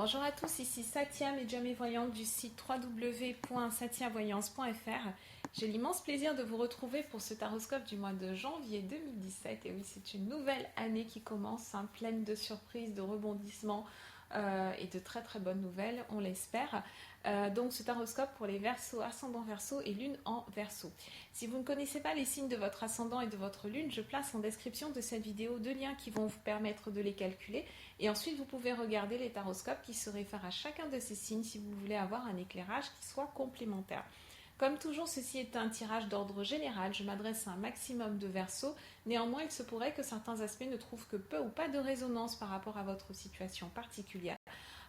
Bonjour à tous, ici Satia, médium et voyante du site www.satiavoyance.fr. J'ai l'immense plaisir de vous retrouver pour ce taroscope du mois de janvier 2017. Et oui, c'est une nouvelle année qui commence, pleine de surprises, de rebondissements et de très très bonnes nouvelles, on l'espère. Donc ce taroscope pour les Verseaux, ascendant Verseau et lune en Verseau. Si vous ne connaissez pas les signes de votre ascendant et de votre lune, je place en description de cette vidéo deux liens qui vont vous permettre de les calculer. Et ensuite, vous pouvez regarder les taroscopes qui se réfèrent à chacun de ces signes si vous voulez avoir un éclairage qui soit complémentaire. Comme toujours, ceci est un tirage d'ordre général. Je m'adresse à un maximum de Verseaux. Néanmoins, il se pourrait que certains aspects ne trouvent que peu ou pas de résonance par rapport à votre situation particulière.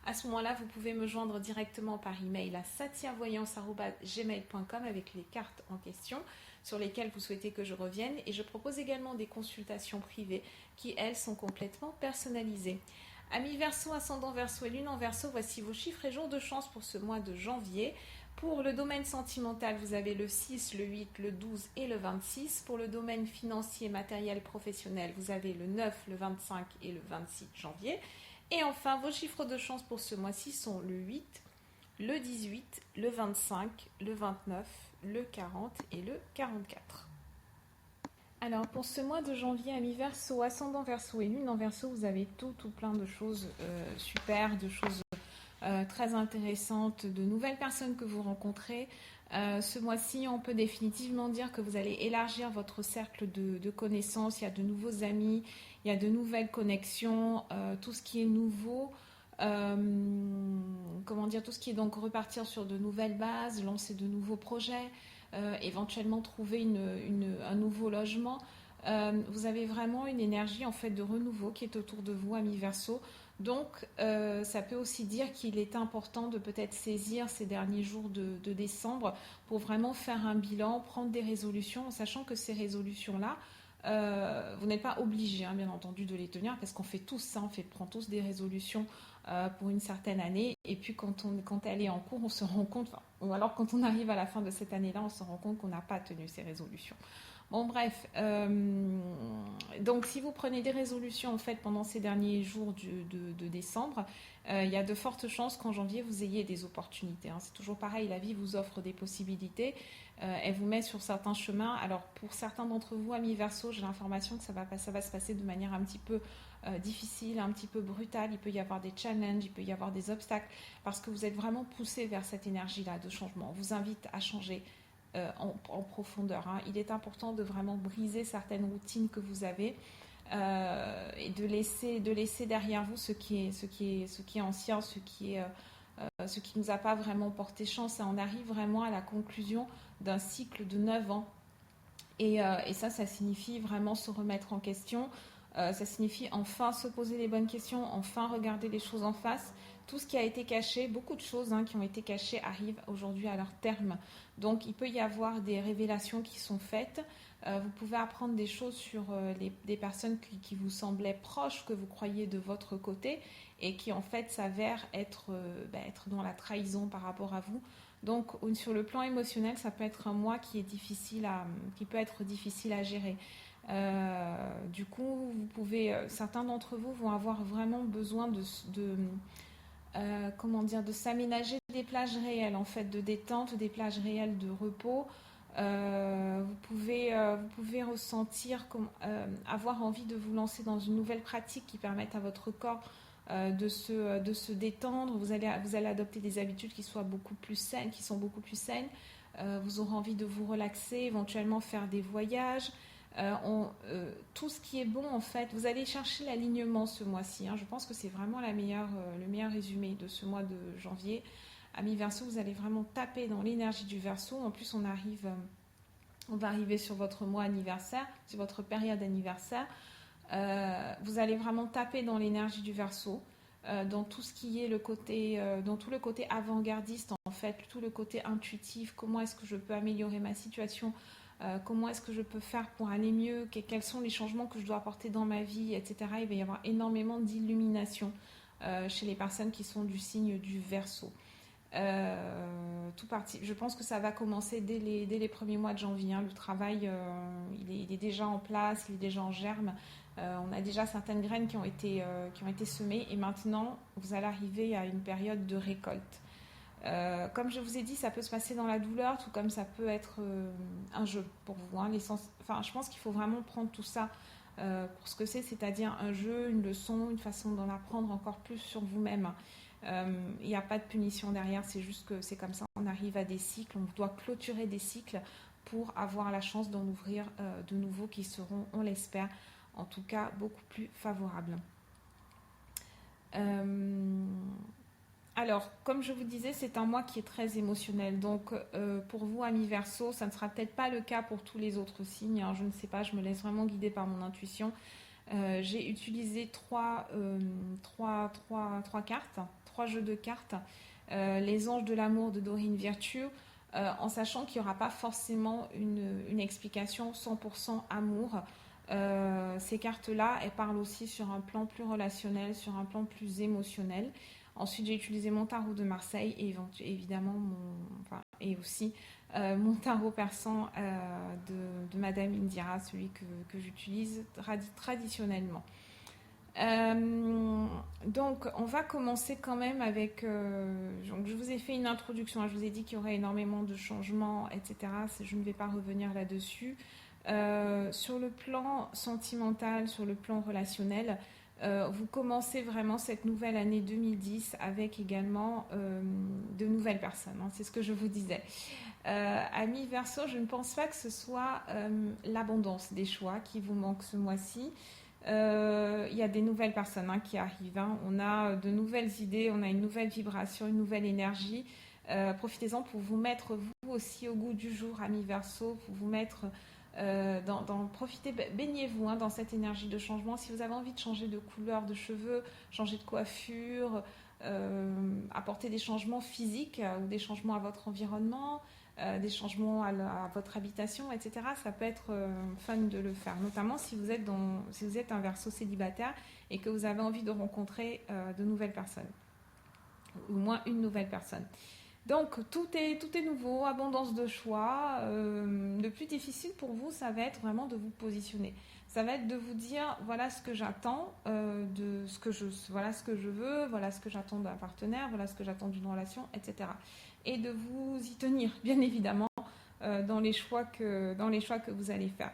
À ce moment-là, vous pouvez me joindre directement par email à satiavoyance@gmail.com avec les cartes en question sur lesquelles vous souhaitez que je revienne. Et je propose également des consultations privées qui, elles, sont complètement personnalisées. Amis Verseau, ascendant Verseau et lune en Verseau, voici vos chiffres et jours de chance pour ce mois de janvier. Pour le domaine sentimental, vous avez le 6, le 8, le 12 et le 26. Pour le domaine financier, matériel, professionnel, vous avez le 9, le 25 et le 26 janvier. Et enfin, vos chiffres de chance pour ce mois-ci sont le 8, le 18, le 25, le 29, le 40 et le 44. Alors pour ce mois de janvier, amis Verseau, ascendant Verseau et lune en Verseau, vous avez tout plein de choses super, de choses très intéressantes, de nouvelles personnes que vous rencontrez. Ce mois-ci, on peut définitivement dire que vous allez élargir votre cercle de connaissances. Il y a de nouveaux amis, il y a de nouvelles connexions, tout ce qui est nouveau. Tout ce qui est donc repartir sur de nouvelles bases, lancer de nouveaux projets, éventuellement trouver un nouveau logement. Vous avez vraiment une énergie en fait de renouveau qui est autour de vous, amis Verseau. Donc, ça peut aussi dire qu'il est important de peut-être saisir ces derniers jours de décembre pour vraiment faire un bilan, prendre des résolutions, en sachant que ces résolutions-là, vous n'êtes pas obligé, bien entendu, de les tenir, parce qu'on fait tous ça, prend tous des résolutions pour une certaine année, et puis quand elle est en cours, on se rend compte, ou alors quand on arrive à la fin de cette année-là, on se rend compte qu'on n'a pas tenu ces résolutions. Bon, bref, donc si vous prenez des résolutions en fait pendant ces derniers jours de décembre, il y a de fortes chances qu'en janvier vous ayez des opportunités. C'est toujours pareil, la vie vous offre des possibilités, elle vous met sur certains chemins. Alors pour certains d'entre vous, amis Verseau, j'ai l'information que ça va se passer de manière un petit peu difficile, un petit peu brutale. Il peut y avoir des challenges, il peut y avoir des obstacles, parce que vous êtes vraiment poussé vers cette énergie-là de changement. On vous invite à changer. En profondeur. Il est important de vraiment briser certaines routines que vous avez et de laisser derrière vous ce qui est ancien, ce qui nous a pas vraiment porté chance. Et on arrive vraiment à la conclusion d'un cycle de 9 ans. Et ça signifie vraiment se remettre en question. Ça signifie enfin se poser les bonnes questions, enfin regarder les choses en face. Tout ce qui a été caché, beaucoup de choses qui ont été cachées arrivent aujourd'hui à leur terme. Donc il peut y avoir des révélations qui sont faites. Vous pouvez apprendre des choses sur des personnes qui vous semblaient proches, que vous croyez de votre côté, et qui en fait s'avèrent être dans la trahison par rapport à vous. Donc sur le plan émotionnel, ça peut être un mois qui peut être difficile à gérer. Du coup, certains d'entre vous vont avoir vraiment besoin de s'aménager des plages réelles en fait de détente, des plages réelles de repos. Vous pouvez ressentir avoir envie de vous lancer dans une nouvelle pratique qui permette à votre corps de se détendre. Vous allez adopter des habitudes qui sont beaucoup plus saines. Vous aurez envie de vous relaxer, éventuellement faire des voyages. Tout ce qui est bon en fait, vous allez chercher l'alignement ce mois-ci. Je pense que c'est vraiment le meilleur résumé de ce mois de janvier. Amis Verseau, vous allez vraiment taper dans l'énergie du Verseau. En plus, on va arriver sur votre mois anniversaire, sur votre période anniversaire. Vous allez vraiment taper dans l'énergie du Verseau, dans tout ce qui est dans tout le côté avant-gardiste en fait, tout le côté intuitif. Comment est-ce que je peux améliorer ma situation? Comment est-ce que je peux faire pour aller mieux, quels sont les changements que je dois apporter dans ma vie, etc. Il va y avoir énormément d'illumination chez les personnes qui sont du signe du Verseau. Je pense que ça va commencer dès les premiers mois de janvier. Le travail, il est déjà en place, il est déjà en germe. On a déjà certaines graines qui ont été semées et maintenant, vous allez arriver à une période de récolte. Comme je vous ai dit, ça peut se passer dans la douleur, tout comme ça peut être un jeu pour vous. Hein. Enfin, je pense qu'il faut vraiment prendre tout ça pour ce que c'est-à-dire un jeu, une leçon, une façon d'en apprendre encore plus sur vous-même. Il n'y a pas de punition derrière, c'est juste que c'est comme ça. On arrive à des cycles, on doit clôturer des cycles pour avoir la chance d'en ouvrir de nouveaux qui seront, on l'espère, en tout cas beaucoup plus favorables. Alors, comme je vous disais, c'est un mois qui est très émotionnel. Donc, pour vous, amis Verseau, ça ne sera peut-être pas le cas pour tous les autres signes. Hein, je ne sais pas, je me laisse vraiment guider par mon intuition. J'ai utilisé trois cartes, trois jeux de cartes. Les anges de l'amour de Doreen Virtue, en sachant qu'il n'y aura pas forcément une explication 100% amour. Ces cartes-là, elles parlent aussi sur un plan plus relationnel, sur un plan plus émotionnel. Ensuite, j'ai utilisé mon tarot de Marseille et évidemment et aussi mon tarot persan de Madame Indira, celui que j'utilise traditionnellement. Donc, on va commencer quand même avec... donc, je vous ai fait une introduction, hein, je vous ai dit qu'il y aurait énormément de changements, etc. Je ne vais pas revenir là-dessus. Sur le plan sentimental, sur le plan relationnel, vous commencez vraiment cette nouvelle année 2010 avec également de nouvelles personnes. Hein, c'est ce que je vous disais. Amis Verseau, je ne pense pas que ce soit l'abondance des choix qui vous manque ce mois-ci. Il y a des nouvelles personnes qui arrivent. Hein. On a de nouvelles idées, on a une nouvelle vibration, une nouvelle énergie. Profitez-en pour vous mettre vous aussi au goût du jour, amis Verseau, pour vous mettre... profitez, baignez-vous dans cette énergie de changement. Si vous avez envie de changer de couleur de cheveux, changer de coiffure, apporter des changements physiques ou des changements à votre environnement, des changements à votre habitation, etc. Ça peut être fun de le faire, notamment si vous êtes un Verseau célibataire et que vous avez envie de rencontrer de nouvelles personnes, ou au moins une nouvelle personne. Donc, tout est nouveau, abondance de choix. Le plus difficile pour vous, ça va être vraiment de vous positionner. Ça va être de vous dire, voilà ce que j'attends, voilà ce que je veux, voilà ce que j'attends d'un partenaire, voilà ce que j'attends d'une relation, etc. Et de vous y tenir, bien évidemment, dans les choix que vous allez faire.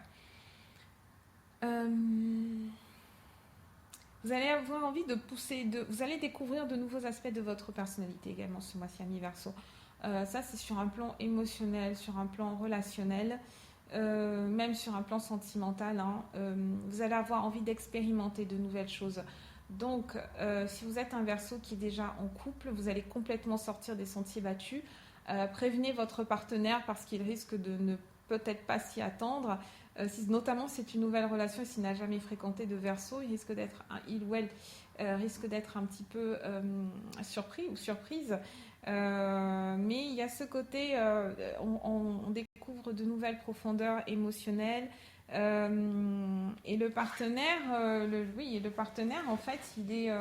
Vous allez avoir envie de pousser, vous allez découvrir de nouveaux aspects de votre personnalité également ce mois-ci, amis Verseau. Ça, c'est sur un plan émotionnel, sur un plan relationnel, même sur un plan sentimental. Hein. Vous allez avoir envie d'expérimenter de nouvelles choses. Donc, si vous êtes un Verseau qui est déjà en couple, vous allez complètement sortir des sentiers battus. Prévenez votre partenaire parce qu'il risque de ne peut-être pas s'y attendre. Notamment, c'est une nouvelle relation et s'il n'a jamais fréquenté de Verseau, il ou elle risque d'être un petit peu surpris ou surprise. Mais il y a ce côté, on découvre de nouvelles profondeurs émotionnelles. Et le partenaire, le partenaire, en fait, il est...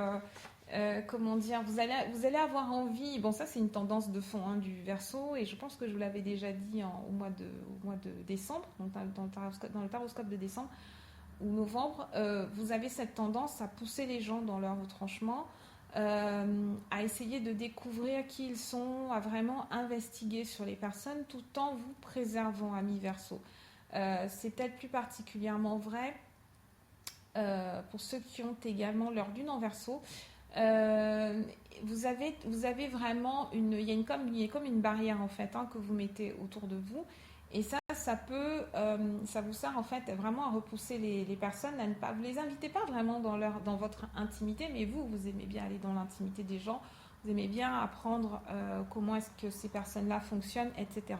comment dire, vous allez avoir envie, bon ça c'est une tendance de fond du Verseau et je pense que je vous l'avais déjà dit au mois de décembre, donc dans le taroscope de décembre ou novembre, vous avez cette tendance à pousser les gens dans leur retranchement, à essayer de découvrir qui ils sont, à vraiment investiguer sur les personnes tout en vous préservant, amis Verseau. C'est peut-être plus particulièrement vrai pour ceux qui ont également leur lune en Verseau. Vous avez vraiment il y a comme une barrière en fait que vous mettez autour de vous et ça vous sert en fait vraiment à repousser les personnes, à ne pas, vous les invitez pas vraiment dans votre intimité, mais vous aimez bien aller dans l'intimité des gens, vous aimez bien apprendre comment est-ce que ces personnes-là fonctionnent, etc.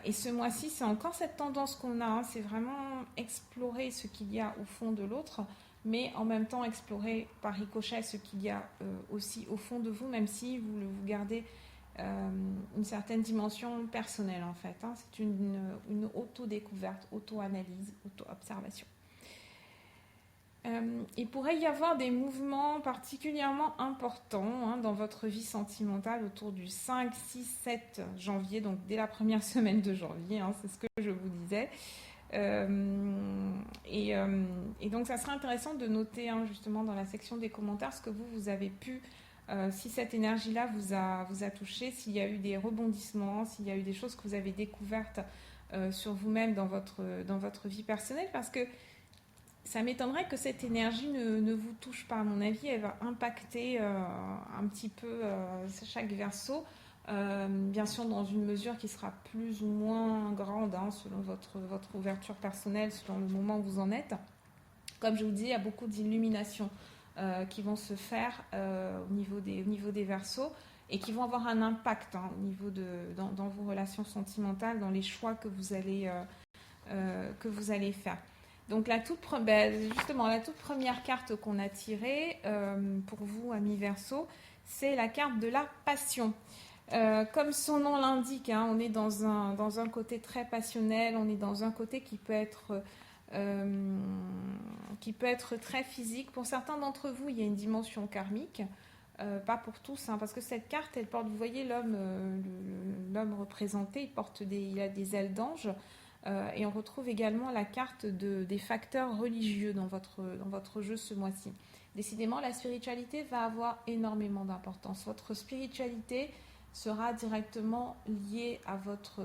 Et ce mois-ci, c'est encore cette tendance qu'on a, c'est vraiment explorer ce qu'il y a au fond de l'autre, mais en même temps explorer par ricochet ce qu'il y a aussi au fond de vous, même si vous gardez une certaine dimension personnelle en fait. C'est une auto-découverte, auto-analyse, auto-observation. Il pourrait y avoir des mouvements particulièrement importants dans votre vie sentimentale autour du 5, 6, 7 janvier, donc dès la première semaine de janvier, c'est ce que je vous disais. Et donc, ça serait intéressant de noter hein, justement dans la section des commentaires ce que vous avez pu, si cette énergie-là vous a touché, s'il y a eu des rebondissements, s'il y a eu des choses que vous avez découvertes sur vous-même dans votre vie personnelle, parce que ça m'étonnerait que cette énergie ne vous touche pas. À mon avis, elle va impacter un petit peu chaque verso. Bien sûr, dans une mesure qui sera plus ou moins grande hein, selon votre ouverture personnelle, selon le moment où vous en êtes. Comme je vous dis, il y a beaucoup d'illuminations qui vont se faire au niveau des versos et qui vont avoir un impact hein, dans vos relations sentimentales, dans les choix que vous allez faire. Donc justement, la toute première carte qu'on a tirée pour vous, amis Verseau, c'est la carte de la passion. Comme son nom l'indique, hein, on est dans un côté très passionnel, on est dans un côté qui peut être très physique. Pour certains d'entre vous, il y a une dimension karmique, pas pour tous, hein, parce que cette carte, elle porte, vous voyez l'homme représenté, il a des ailes d'ange. Et on retrouve également la carte des facteurs religieux dans votre jeu ce mois-ci. Décidément, la spiritualité va avoir énormément d'importance. Votre spiritualité sera directement liée à votre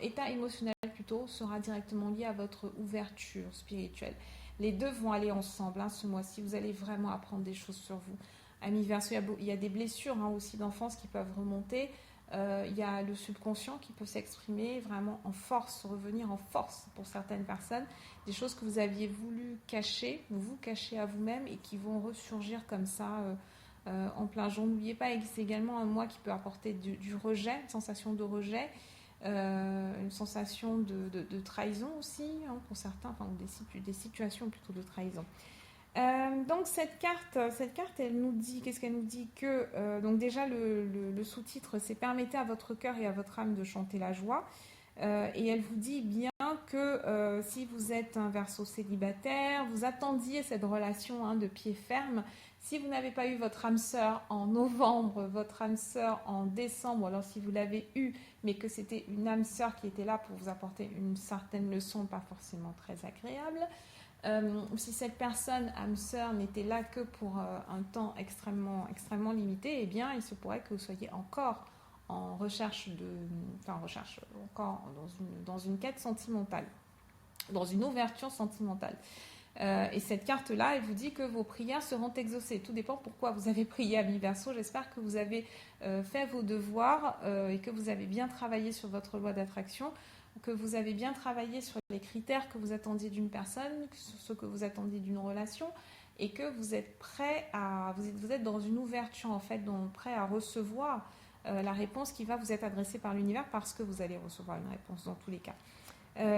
état émotionnel plutôt sera directement lié à votre ouverture spirituelle. Les deux vont aller ensemble hein, ce mois-ci. Vous allez vraiment apprendre des choses sur vous. Amis Verseau, il y a des blessures hein, aussi d'enfance qui peuvent remonter. Il y a le subconscient qui peut s'exprimer vraiment en force, revenir en force pour certaines personnes. Des choses que vous aviez voulu cacher, vous cachez à vous-même et qui vont ressurgir comme ça en plein jour. N'oubliez pas, c'est également un mois qui peut apporter du rejet, une sensation de rejet, une sensation de trahison aussi, hein, pour certains, enfin des situations plutôt de trahison. Donc cette carte, elle nous dit, qu'est-ce qu'elle nous dit que donc déjà le sous-titre, c'est permettez à votre cœur et à votre âme de chanter la joie. Et elle vous dit bien que si vous êtes un Verseau célibataire, vous attendiez cette relation hein, de pied ferme. Si vous n'avez pas eu votre âme sœur en novembre, votre âme sœur en décembre, alors si vous l'avez eu, mais que c'était une âme sœur qui était là pour vous apporter une certaine leçon, pas forcément très agréable. Si cette personne, âme sœur, n'était là que pour un temps extrêmement, extrêmement limité, eh bien, il se pourrait que vous soyez encore en encore dans une quête sentimentale, dans une ouverture sentimentale. Et cette carte-là, elle vous dit que vos prières seront exaucées. Tout dépend pourquoi vous avez prié, ami Verseau. J'espère que vous avez fait vos devoirs et que vous avez bien travaillé sur votre loi d'attraction, que vous avez bien travaillé sur les critères que vous attendiez d'une personne, sur ce que vous attendiez d'une relation, et que vous êtes prêt vous êtes dans une ouverture en fait, donc prêt à recevoir la réponse qui va vous être adressée par l'univers, parce que vous allez recevoir une réponse dans tous les cas.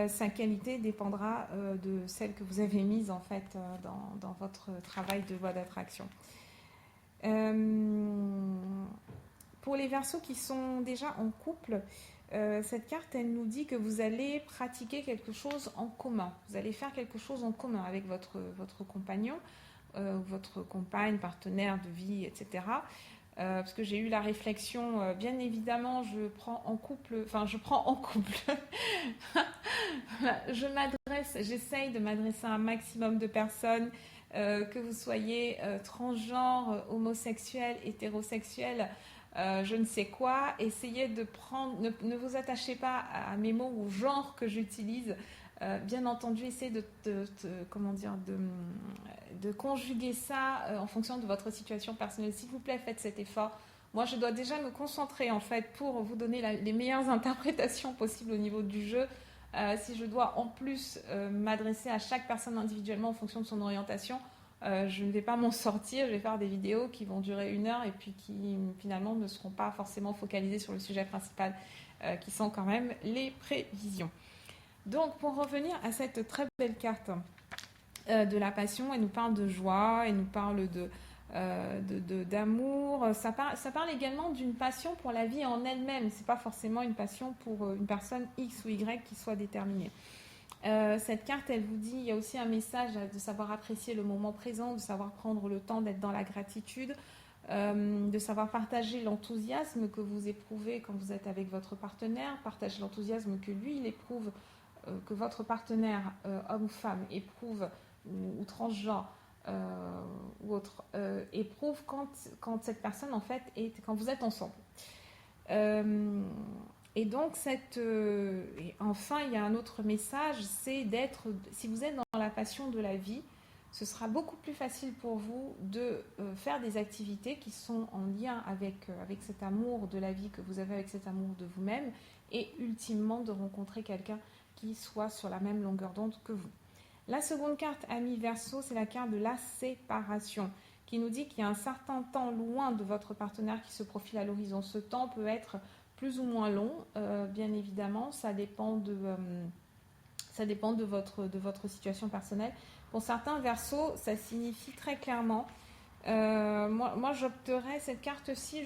Sa qualité dépendra de celle que vous avez mise en fait dans votre travail de loi d'attraction. Pour les Verseaux qui sont déjà en couple, cette carte, elle nous dit que vous allez pratiquer quelque chose en commun. Vous allez faire quelque chose en commun avec votre compagnon, votre compagne, partenaire de vie, etc. Parce que j'ai eu la réflexion, bien évidemment, je prends en couple, j'essaye de m'adresser à un maximum de personnes, que vous soyez transgenre, homosexuel, hétérosexuel, je ne sais quoi, essayez de prendre, ne vous attachez pas à mes mots ou au genre que j'utilise. Bien entendu, essayez de conjuguer ça en fonction de votre situation personnelle. S'il vous plaît, faites cet effort. Moi, je dois déjà me concentrer en fait pour vous donner les meilleures interprétations possibles au niveau du jeu. Si je dois en plus m'adresser à chaque personne individuellement en fonction de son orientation, je ne vais pas m'en sortir. Je vais faire des vidéos qui vont durer 1 heure et puis qui finalement ne seront pas forcément focalisées sur le sujet principal, qui sont quand même les prévisions. Donc, pour revenir à cette très belle carte de la passion, elle nous parle de joie, elle nous parle d'amour. Ça parle également d'une passion pour la vie en elle-même. C'est pas forcément une passion pour une personne X ou Y qui soit déterminée. Cette carte, elle vous dit, il y a aussi un message de savoir apprécier le moment présent, de savoir prendre le temps d'être dans la gratitude, de savoir partager l'enthousiasme que vous éprouvez quand vous êtes avec votre partenaire, partager l'enthousiasme que lui, il éprouve que votre partenaire, homme ou femme, éprouve, ou transgenre, ou autre, éprouve quand cette personne, en fait, quand vous êtes ensemble. Et donc, et enfin, il y a un autre message, c'est si vous êtes dans la passion de la vie, ce sera beaucoup plus facile pour vous de faire des activités qui sont en lien avec cet amour de la vie que vous avez, avec cet amour de vous-même, et ultimement de rencontrer quelqu'un qui soit sur la même longueur d'onde que vous. La seconde carte, Ami Verseau, c'est la carte de la séparation, qui nous dit qu'il y a un certain temps loin de votre partenaire qui se profile à l'horizon. Ce temps peut être plus ou moins long, bien évidemment, ça dépend de votre situation personnelle. Pour certains Verseaux, ça signifie très clairement, moi j'opterais cette carte-ci,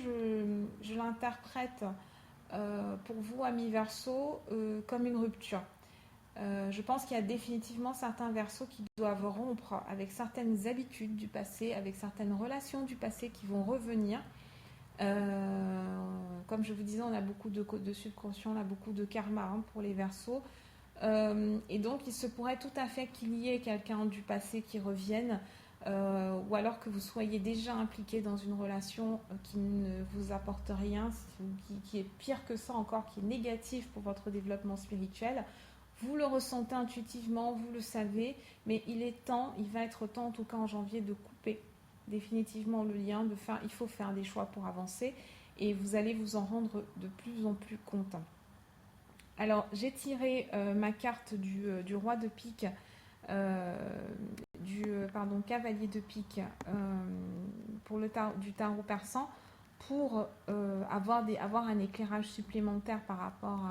je l'interprète pour vous, Ami Verseau, comme une rupture. Je pense qu'il y a définitivement certains Verseaux qui doivent rompre avec certaines habitudes du passé, avec certaines relations du passé qui vont revenir. Comme je vous disais, on a beaucoup de subconscient, on a beaucoup de karma pour les Verseaux. Et donc, il se pourrait tout à fait qu'il y ait quelqu'un du passé qui revienne, ou alors que vous soyez déjà impliqué dans une relation qui ne vous apporte rien, qui est pire que ça encore, qui est négative pour votre développement spirituel. Vous le ressentez intuitivement, vous le savez, mais il va être temps, en tout cas en janvier, de couper définitivement le lien, il faut faire des choix pour avancer, et vous allez vous en rendre de plus en plus compte. Alors, j'ai tiré ma carte du roi de pique, cavalier de pique, du tarot persan, pour avoir un éclairage supplémentaire par rapport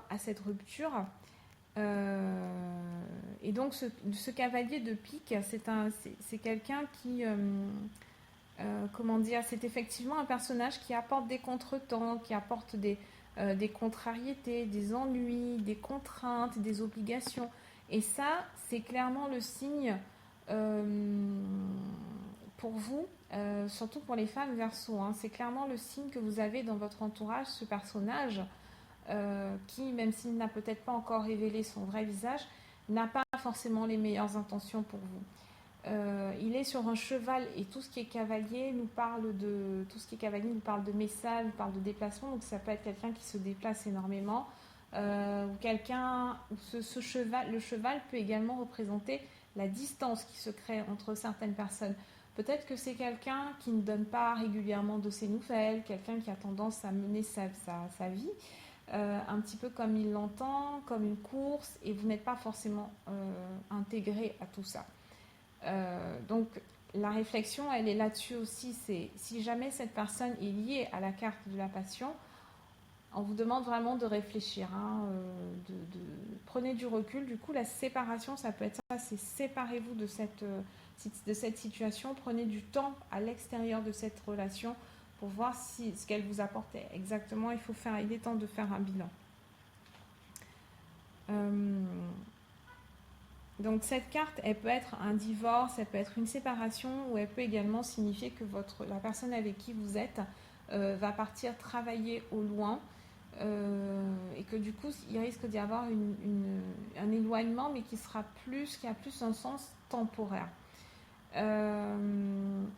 à cette rupture. Et donc ce cavalier de pique, c'est quelqu'un qui, c'est effectivement un personnage qui apporte des contretemps, qui apporte des contrariétés, des ennuis, des contraintes, des obligations. Et ça, c'est clairement le signe pour vous, surtout pour les femmes Verseau, c'est clairement le signe que vous avez dans votre entourage, ce personnage qui, même s'il n'a peut-être pas encore révélé son vrai visage, n'a pas forcément les meilleures intentions pour vous. Il est sur un cheval, et tout ce qui est cavalier nous parle de messages, nous parle de déplacement. Donc ça peut être quelqu'un qui se déplace énormément, ou quelqu'un où le cheval peut également représenter la distance qui se crée entre certaines personnes. Peut-être que c'est quelqu'un qui ne donne pas régulièrement de ses nouvelles, quelqu'un qui a tendance à mener sa vie un petit peu comme il l'entend, comme une course, et vous n'êtes pas forcément intégré à tout ça. Donc la réflexion, elle est là-dessus aussi, c'est si jamais cette personne est liée à la carte de la passion, on vous demande vraiment de réfléchir, prenez du recul. Du coup, la séparation, ça peut être ça, c'est séparez-vous de cette situation, prenez du temps à l'extérieur de cette relation pour voir ce qu'elle vous apportait exactement. Il est temps de faire un bilan. Donc cette carte, elle peut être un divorce, elle peut être une séparation, ou elle peut également signifier que la personne avec qui vous êtes va partir travailler au loin, et que du coup il risque d'y avoir un éloignement, mais qui a plus un sens temporaire.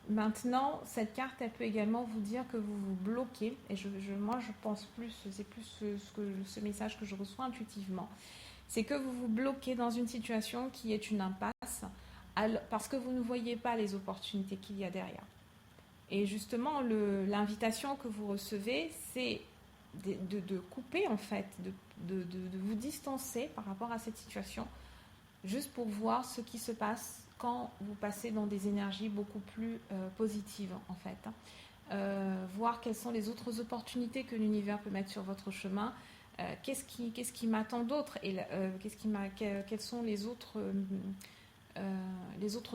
Maintenant, cette carte, elle peut également vous dire que vous vous bloquez, et moi je pense plus, c'est plus ce message que je reçois intuitivement, c'est que vous vous bloquez dans une situation qui est une impasse, parce que vous ne voyez pas les opportunités qu'il y a derrière. Et justement, l'invitation que vous recevez, c'est de couper, en fait, de vous distancer par rapport à cette situation, juste pour voir ce qui se passe quand vous passez dans des énergies beaucoup plus positives, en fait. Voir quelles sont les autres opportunités que l'univers peut mettre sur votre chemin, qu'est-ce qui m'attend d'autre, et quelles sont les autres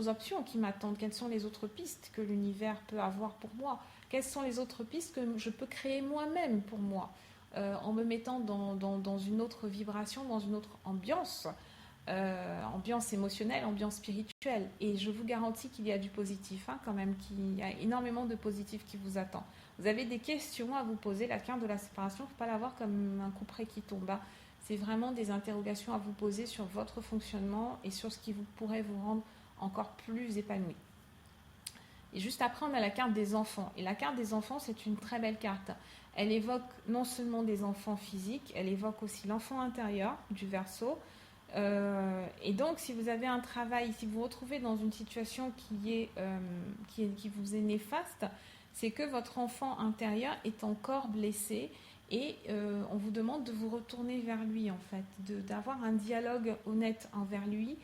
options qui m'attendent, quelles sont les autres pistes que l'univers peut avoir pour moi, quelles sont les autres pistes que je peux créer moi-même pour moi, en me mettant dans une autre vibration, dans une autre ambiance, ambiance émotionnelle, ambiance spirituelle. Et je vous garantis qu'il y a du positif, hein, quand même, qu'il y a énormément de positif qui vous attend. Vous avez des questions à vous poser. La carte de la séparation, il ne faut pas la voir comme un couperet qui tombe. Hein. C'est vraiment des interrogations à vous poser sur votre fonctionnement et sur ce qui pourrait vous rendre encore plus épanoui. Et juste après, on a la carte des enfants. Et la carte des enfants, c'est une très belle carte. Elle évoque non seulement des enfants physiques, elle évoque aussi l'enfant intérieur du Verseau. Et donc, si vous avez un travail, si vous vous retrouvez dans une situation qui vous est néfaste, c'est que votre enfant intérieur est encore blessé et on vous demande de vous retourner vers lui, en fait, d'avoir un dialogue honnête envers lui,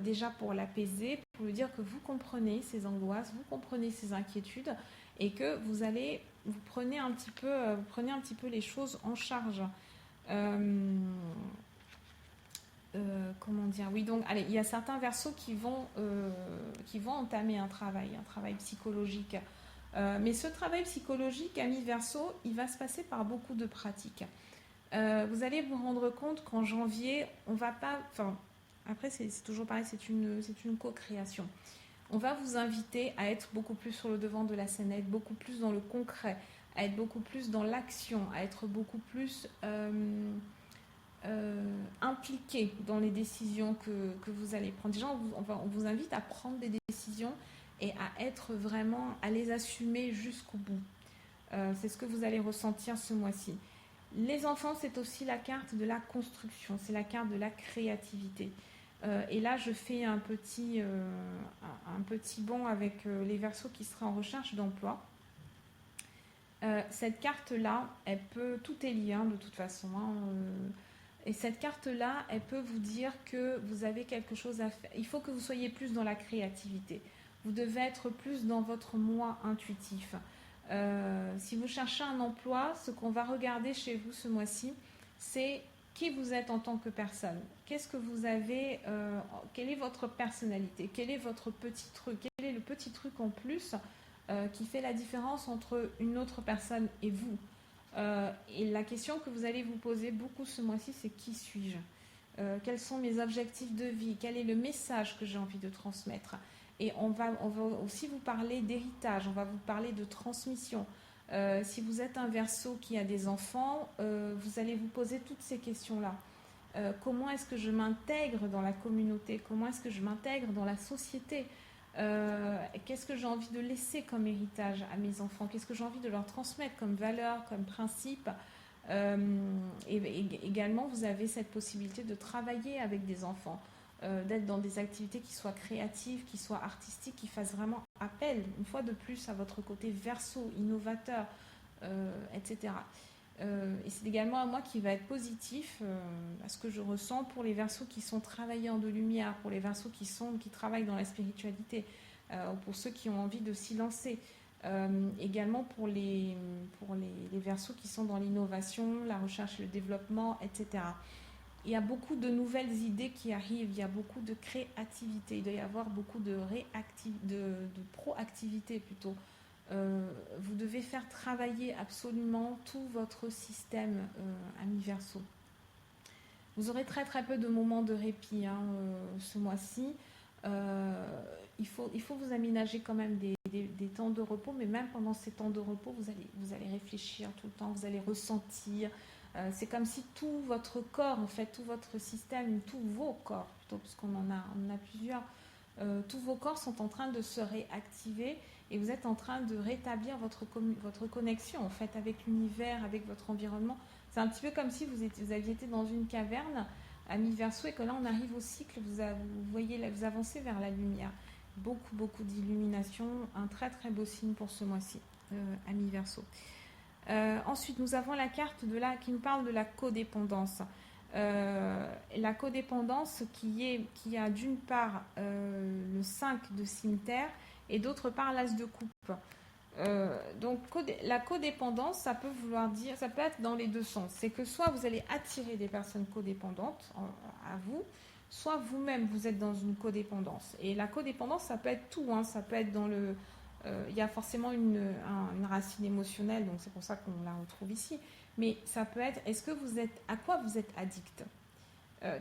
déjà pour l'apaiser, pour lui dire que vous comprenez ses angoisses, vous comprenez ses inquiétudes et que vous prenez un petit peu les choses en charge. Comment dire? Oui, donc, allez, il y a certains verseaux qui vont entamer un travail psychologique. Mais ce travail psychologique, ami Verseau, il va se passer par beaucoup de pratiques. Vous allez vous rendre compte qu'en janvier, on va pas... Enfin, après, c'est toujours pareil, c'est une co-création. On va vous inviter à être beaucoup plus sur le devant de la scène, à être beaucoup plus dans le concret, à être beaucoup plus dans l'action, à être beaucoup plus impliqué dans les décisions que vous allez prendre. Déjà, on vous invite à prendre des décisions et à être vraiment, à les assumer jusqu'au bout. C'est ce que vous allez ressentir ce mois-ci. Les enfants, c'est aussi la carte de la construction, c'est la carte de la créativité. Et là, je fais un petit bond avec les Verseaux qui seraient en recherche d'emploi. Cette carte-là, tout est lié, hein, de toute façon. Hein, et cette carte-là, elle peut vous dire que vous avez quelque chose à faire. Il faut que vous soyez plus dans la créativité. Vous devez être plus dans votre moi intuitif. Si vous cherchez un emploi, ce qu'on va regarder chez vous ce mois-ci, c'est qui vous êtes en tant que personne. Qu'est-ce que vous avez, quelle est votre personnalité, quel est votre petit truc, quel est le petit truc en plus qui fait la différence entre une autre personne et vous. Et la question que vous allez vous poser beaucoup ce mois-ci, c'est qui suis-je? Quels sont mes objectifs de vie? Quel est le message que j'ai envie de transmettre? Et on va aussi vous parler d'héritage, on va vous parler de transmission. Si vous êtes un Verseau qui a des enfants, vous allez vous poser toutes ces questions-là. Comment est-ce que je m'intègre dans la communauté? Comment est-ce que je m'intègre dans la société? Qu'est-ce que j'ai envie de laisser comme héritage à mes enfants? Qu'est-ce que j'ai envie de leur transmettre comme valeur, comme principe? Et également, vous avez cette possibilité de travailler avec des enfants, d'être dans des activités qui soient créatives, qui soient artistiques, qui fassent vraiment appel, une fois de plus, à votre côté Verseau, innovateur, etc. Et c'est également à moi qui va être positif à ce que je ressens pour les Verseaux qui sont travailleurs de lumière, pour les Verseaux qui travaillent dans la spiritualité, pour ceux qui ont envie de s'y lancer. Également pour les Verseaux qui sont dans l'innovation, la recherche et le développement, etc. Il y a beaucoup de nouvelles idées qui arrivent, il y a beaucoup de créativité, il doit y avoir beaucoup de proactivité plutôt. Vous devez faire travailler absolument tout votre système, ami Verseau. Vous aurez très très peu de moments de répit hein, ce mois-ci. Il faut vous aménager quand même des temps de repos, mais même pendant ces temps de repos, vous allez réfléchir tout le temps, vous allez ressentir. C'est comme si tout votre corps, en fait, tout votre système, tous vos corps, plutôt, parce qu'on en a plusieurs, tous vos corps sont en train de se réactiver et vous êtes en train de rétablir votre connexion, en fait, avec l'univers, avec votre environnement. C'est un petit peu comme si vous aviez été dans une caverne à mi-Verseau et que là, on arrive au cycle, vous voyez, vous avancez vers la lumière. Beaucoup d'illumination, un très très beau signe pour ce mois-ci, à mi-Verseau. Ensuite, nous avons la carte qui nous parle de la codépendance. La codépendance qui a d'une part le 5 de cimetière et d'autre part l'as de coupe. Donc la codépendance, ça peut vouloir dire, ça peut être dans les deux sens. C'est que soit vous allez attirer des personnes codépendantes à vous, soit vous-même vous êtes dans une codépendance. Et la codépendance, ça peut être tout, hein, ça peut être dans le... Il y a forcément une racine émotionnelle, donc c'est pour ça qu'on la retrouve ici. Mais ça peut être, à quoi vous êtes addict?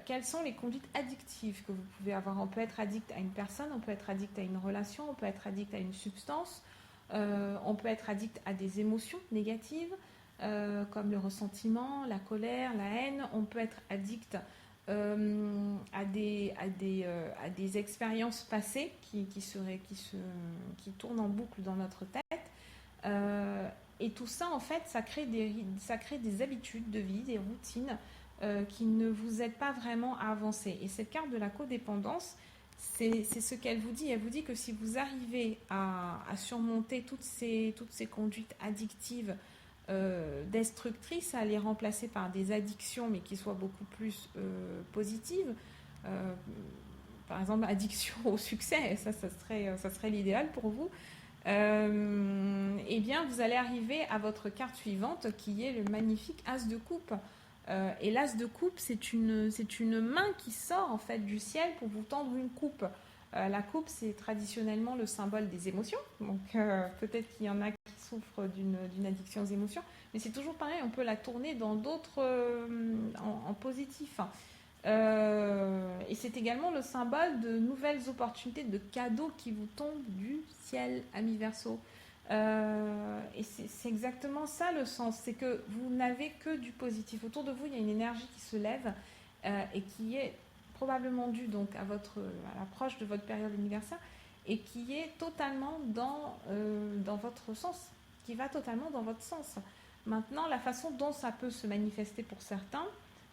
quelles sont les conduites addictives que vous pouvez avoir. On peut être addict à une personne, on peut être addict à une relation, on peut être addict à une substance, on peut être addict à des émotions négatives, comme le ressentiment, la colère, la haine. On peut être addict à des expériences passées qui tournent en boucle dans notre tête. Et tout ça, en fait, ça crée des habitudes de vie, des routines qui ne vous aident pas vraiment à avancer. Et cette carte de la codépendance, c'est ce qu'elle vous dit. Elle vous dit que si vous arrivez à surmonter toutes ces conduites addictives destructrices, à les remplacer par des addictions, mais qui soient beaucoup plus positives, par exemple, addiction au succès, ça serait l'idéal pour vous. Eh bien, vous allez arriver à votre carte suivante qui est le magnifique As de coupe. Et l'As de coupe, c'est une main qui sort en fait du ciel pour vous tendre une coupe. La coupe, c'est traditionnellement le symbole des émotions. Donc peut-être qu'il y en a qui souffrent d'une addiction aux émotions, mais c'est toujours pareil, on peut la tourner dans d'autres en positif. Et c'est également le symbole de nouvelles opportunités, de cadeaux qui vous tombent du ciel, ami Verseau. Et c'est exactement ça le sens, c'est que vous n'avez que du positif. Autour de vous, il y a une énergie qui se lève et qui est probablement due donc à l'approche de votre période anniversaire et qui est totalement dans votre sens, qui va totalement dans votre sens. Maintenant, la façon dont ça peut se manifester pour certains,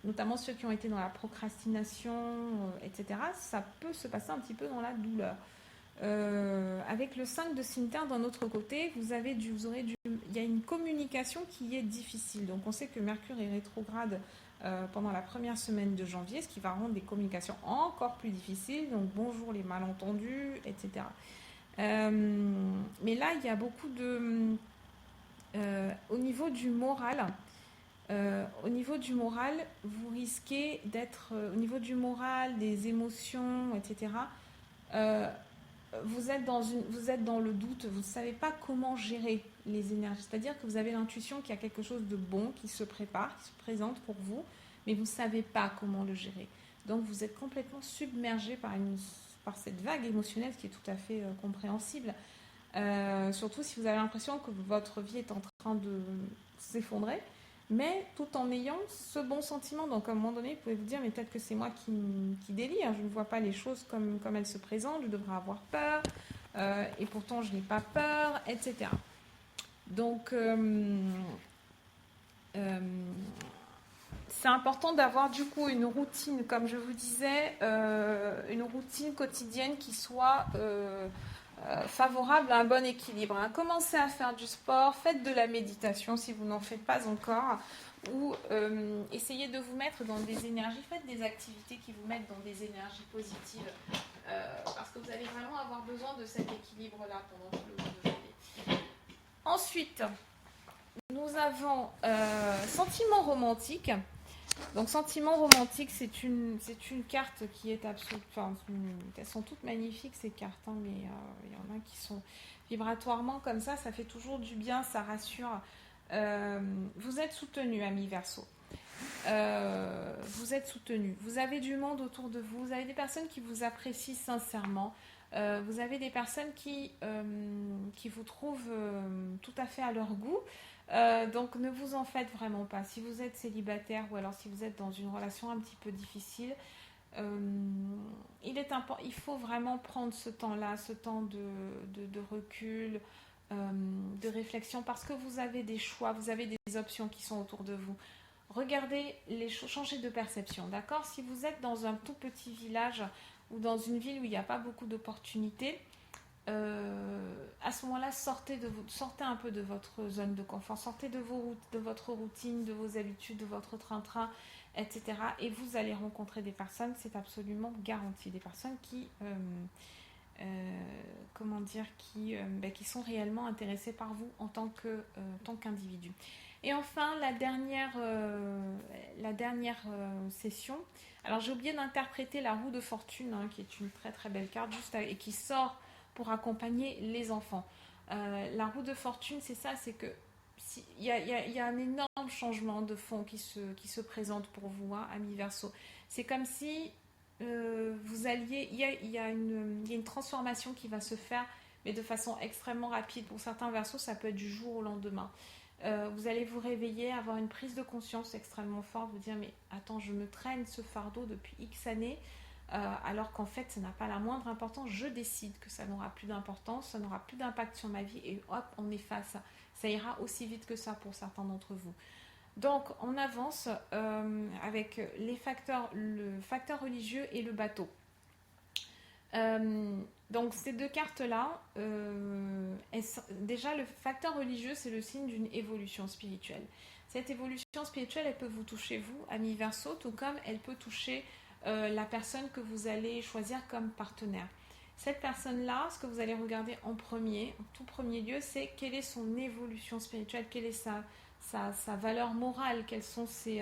notamment ceux qui ont été dans la procrastination, etc., ça peut se passer un petit peu dans la douleur. Avec le 5 de cimetière d'un autre côté, il y a une communication qui est difficile. Donc on sait que Mercure est rétrograde pendant la première semaine de janvier, ce qui va rendre des communications encore plus difficiles. Donc bonjour les malentendus, etc. Mais là, il y a beaucoup de... au niveau du moral, vous risquez d'être... au niveau du moral, des émotions, etc., vous êtes dans le doute, vous ne savez pas comment gérer les énergies. C'est-à-dire que vous avez l'intuition qu'il y a quelque chose de bon qui se prépare, qui se présente pour vous, mais vous ne savez pas comment le gérer. Donc vous êtes complètement submergé par cette vague émotionnelle qui est tout à fait compréhensible. Surtout si vous avez l'impression que votre vie est en train de s'effondrer, mais tout en ayant ce bon sentiment. Donc à un moment donné, vous pouvez vous dire, mais peut-être que c'est moi qui délire, je ne vois pas les choses comme elles se présentent, je devrais avoir peur, et pourtant je n'ai pas peur, etc. Donc c'est important d'avoir du coup une routine, comme je vous disais, une routine quotidienne qui soit favorable à un bon équilibre. Commencez à faire du sport, faites de la méditation si vous n'en faites pas encore, ou essayez de vous mettre dans des énergies, faites des activités qui vous mettent dans des énergies positives, parce que vous allez vraiment avoir besoin de cet équilibre-là pendant tout le mois de janvier. Ensuite, nous avons sentiment romantique. Donc sentiment romantique, c'est une carte qui est absolument... Enfin, elles sont toutes magnifiques ces cartes, hein, mais il y en a qui sont vibratoirement comme ça fait toujours du bien, ça rassure. Vous êtes soutenu, ami Verseau. Vous êtes soutenu. Vous avez du monde autour de vous, vous avez des personnes qui vous apprécient sincèrement. Vous avez des personnes qui vous trouvent tout à fait à leur goût. Donc ne vous en faites vraiment pas. Si vous êtes célibataire ou alors si vous êtes dans une relation un petit peu difficile, il faut vraiment prendre ce temps-là, ce temps de recul, de réflexion, parce que vous avez des choix, vous avez des options qui sont autour de vous. Regardez les choses, changez de perception, d'accord? Si vous êtes dans un tout petit village ou dans une ville où il n'y a pas beaucoup d'opportunités, à ce moment-là, sortez un peu de votre zone de confort, sortez de votre routine, de vos habitudes, de votre train-train, etc. Et vous allez rencontrer des personnes, c'est absolument garanti, des personnes qui qui sont réellement intéressées par vous en tant qu'individu. Et enfin, la dernière session. Alors, j'ai oublié d'interpréter la roue de fortune, qui est une très très belle carte, et qui sort pour accompagner les enfants. La roue de fortune, c'est ça, c'est que il y a un énorme changement de fond qui se présente pour vous, ami Verseau. C'est comme si vous alliez, il y a une transformation qui va se faire, mais de façon extrêmement rapide. Pour certains versos, ça peut être du jour au lendemain. Vous allez vous réveiller, avoir une prise de conscience extrêmement forte, vous dire mais attends, je me traîne ce fardeau depuis X années, alors qu'en fait ça n'a pas la moindre importance, je décide que ça n'aura plus d'importance, ça n'aura plus d'impact sur ma vie et hop, on efface. Ça ira aussi vite que ça pour certains d'entre vous. Donc on avance avec les facteurs, le facteur religieux et le bateau. Donc ces deux cartes-là, déjà le facteur religieux, c'est le signe d'une évolution spirituelle. Cette évolution spirituelle, elle peut vous toucher vous, ami Verseau, tout comme elle peut toucher la personne que vous allez choisir comme partenaire. Cette personne-là, ce que vous allez regarder en premier, en tout premier lieu, c'est quelle est son évolution spirituelle, quelle est sa valeur morale, quels sont ses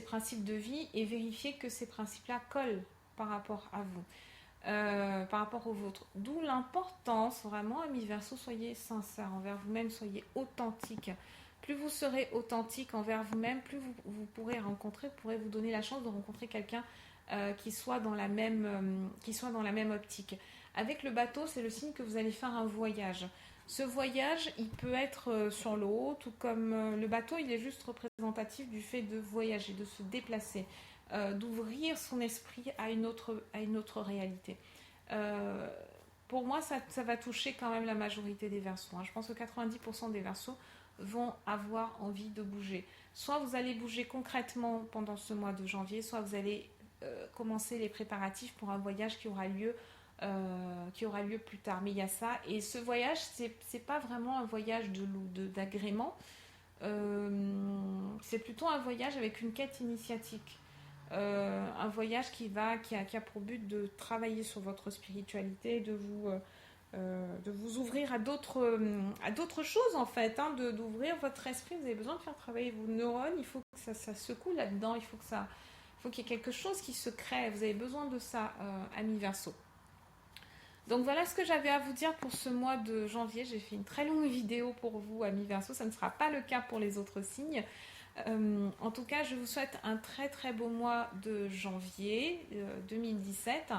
principes de vie, et vérifier que ces principes-là collent par rapport à vous. Par rapport au vôtre. D'où l'importance, vraiment, amis Verseau, soyez sincères envers vous-même, soyez authentiques. Plus vous serez authentique envers vous-même, plus vous pourrez rencontrer, vous pourrez vous donner la chance de rencontrer quelqu'un qui soit dans la même optique. Avec le bateau, c'est le signe que vous allez faire un voyage. Ce voyage, il peut être sur l'eau, tout comme le bateau, il est juste représentatif du fait de voyager, de se déplacer. D'ouvrir son esprit à une autre réalité. Euh, pour moi, ça va toucher quand même la majorité des Verseaux. Je pense que 90% des Verseaux vont avoir envie de bouger. Soit vous allez bouger concrètement pendant ce mois de janvier, soit vous allez commencer les préparatifs pour un voyage qui aura lieu plus tard. Mais il y a ça. Et ce voyage, c'est pas vraiment un voyage d'agrément. C'est plutôt un voyage avec une quête initiatique. Un voyage qui a pour but de travailler sur votre spiritualité, de vous ouvrir à d'autres choses en fait, d'ouvrir votre esprit. Vous avez besoin de faire travailler vos neurones, il faut que ça secoue là-dedans, il faut qu'il y ait quelque chose qui se crée, vous avez besoin de ça, ami Verseau. Donc voilà ce que j'avais à vous dire pour ce mois de janvier. J'ai fait une très longue vidéo pour vous, amis Verseau, ça ne sera pas le cas pour les autres signes. En tout cas, je vous souhaite un très très beau mois de janvier 2017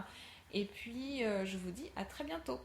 et puis je vous dis à très bientôt.